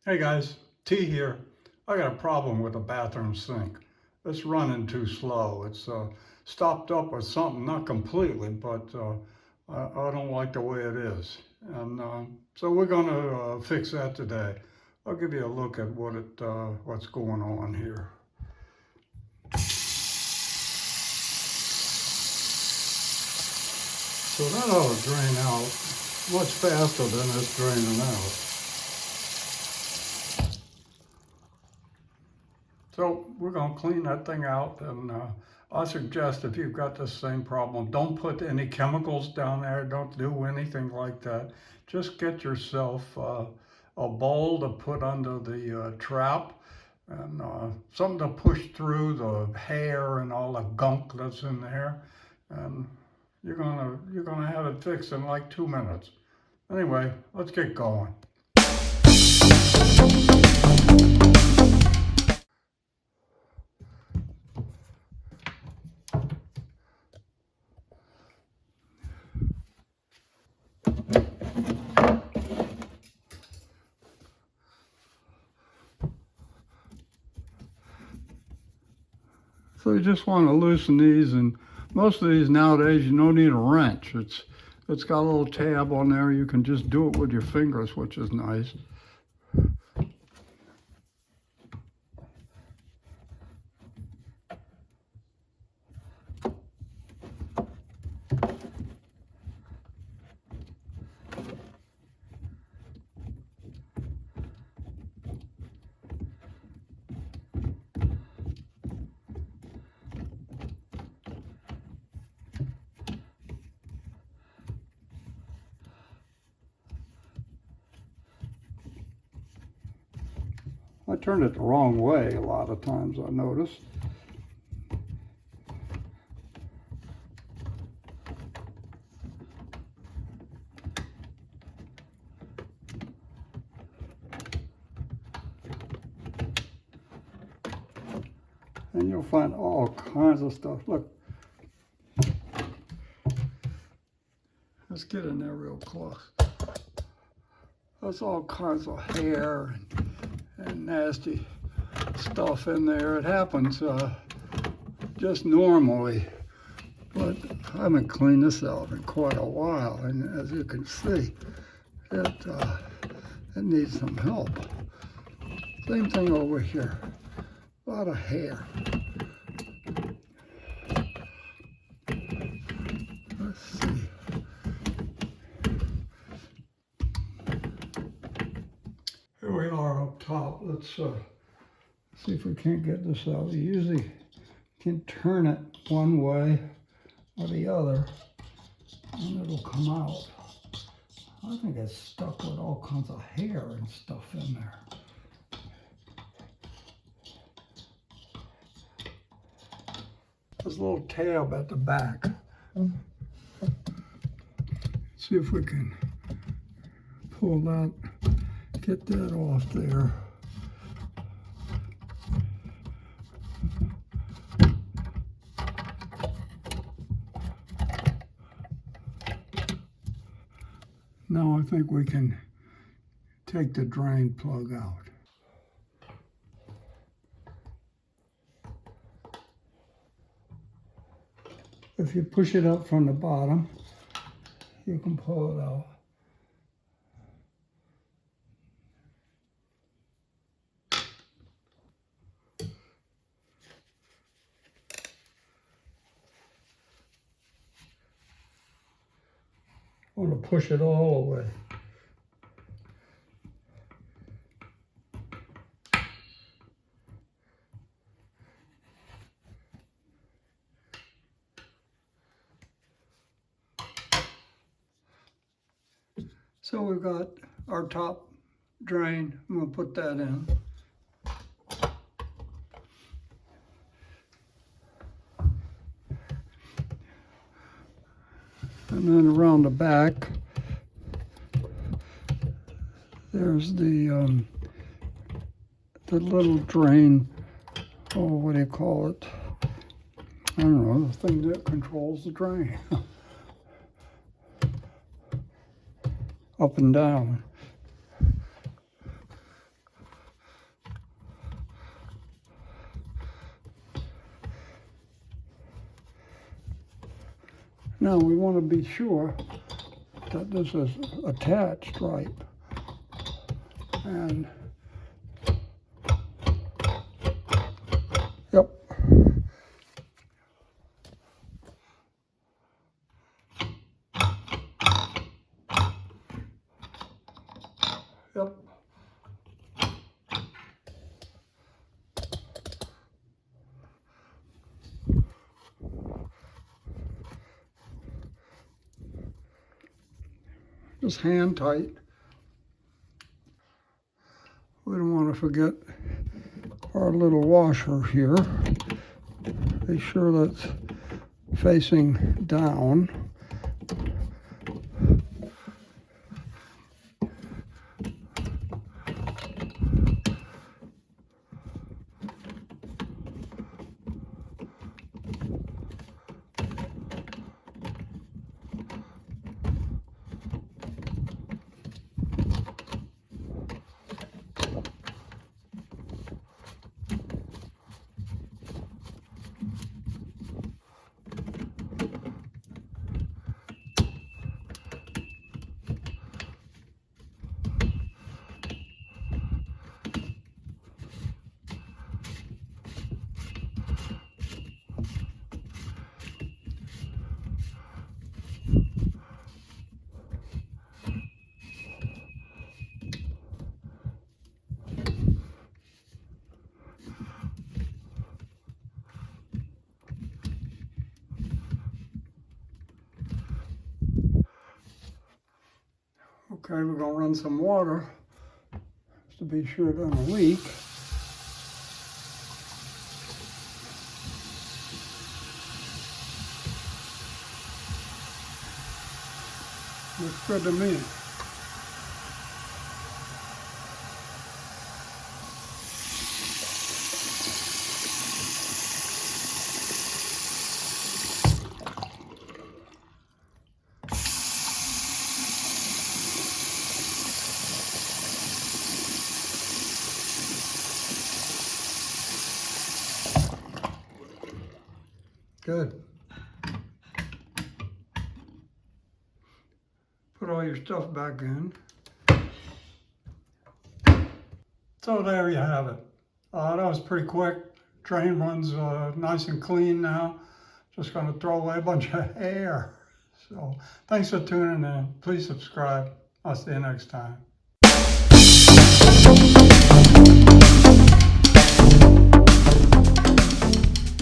Hey guys, T here. I got a problem with the bathroom sink. It's running too slow. It's stopped up or something, not completely, but I don't like the way it is. And so we're going to fix that today. I'll give you a look at what's going on here. So that ought to drain out much faster than it's draining out. So we're going to clean that thing out, and I suggest if you've got the same problem, don't put any chemicals down there. Don't do anything like that. Just get yourself a bowl to put under the trap, and something to push through the hair and all the gunk that's in there, and you're gonna have it fixed in like 2 minutes. Anyway, let's get going. So you just want to loosen these, and most of these nowadays you don't need a wrench. It's got a little tab on there. You can just do it with your fingers, which is nice. I turned it the wrong way a lot of times, I noticed. And you'll find all kinds of stuff. Look, let's get in there real close. There's all kinds of hair and nasty stuff in there. It happens just normally, but I haven't cleaned this out in quite a while, and as you can see, it needs some help. Same thing over here, a lot of hair. Let's see. Here we are up top. Let's see if we can't get this out. You usually can turn it one way or the other, and it'll come out. I think it's stuck with all kinds of hair and stuff in there. There's a little tab at the back. See if we can pull that, get that off there. Now I think we can take the drain plug out. If you push it up from the bottom, you can pull it out. I want to push it all away. So we've got our top drain. I'm going to put that in. And then around the back, there's the little drain. Oh, what do you call it? I don't know, the thing that controls the drain. Up and down. Now we want to be sure that this is attached right. And yep. Yep. Just hand tight. We don't want to forget our little washer here. Be sure that's facing down. Okay, we're going to run some water just to be sure it doesn't leak. Looks good to me. Good. Put all your stuff back in. So there you have it. That was pretty quick. Drain runs nice and clean now. Just going to throw away a bunch of air. So thanks for tuning in. Please subscribe. I'll see you next time.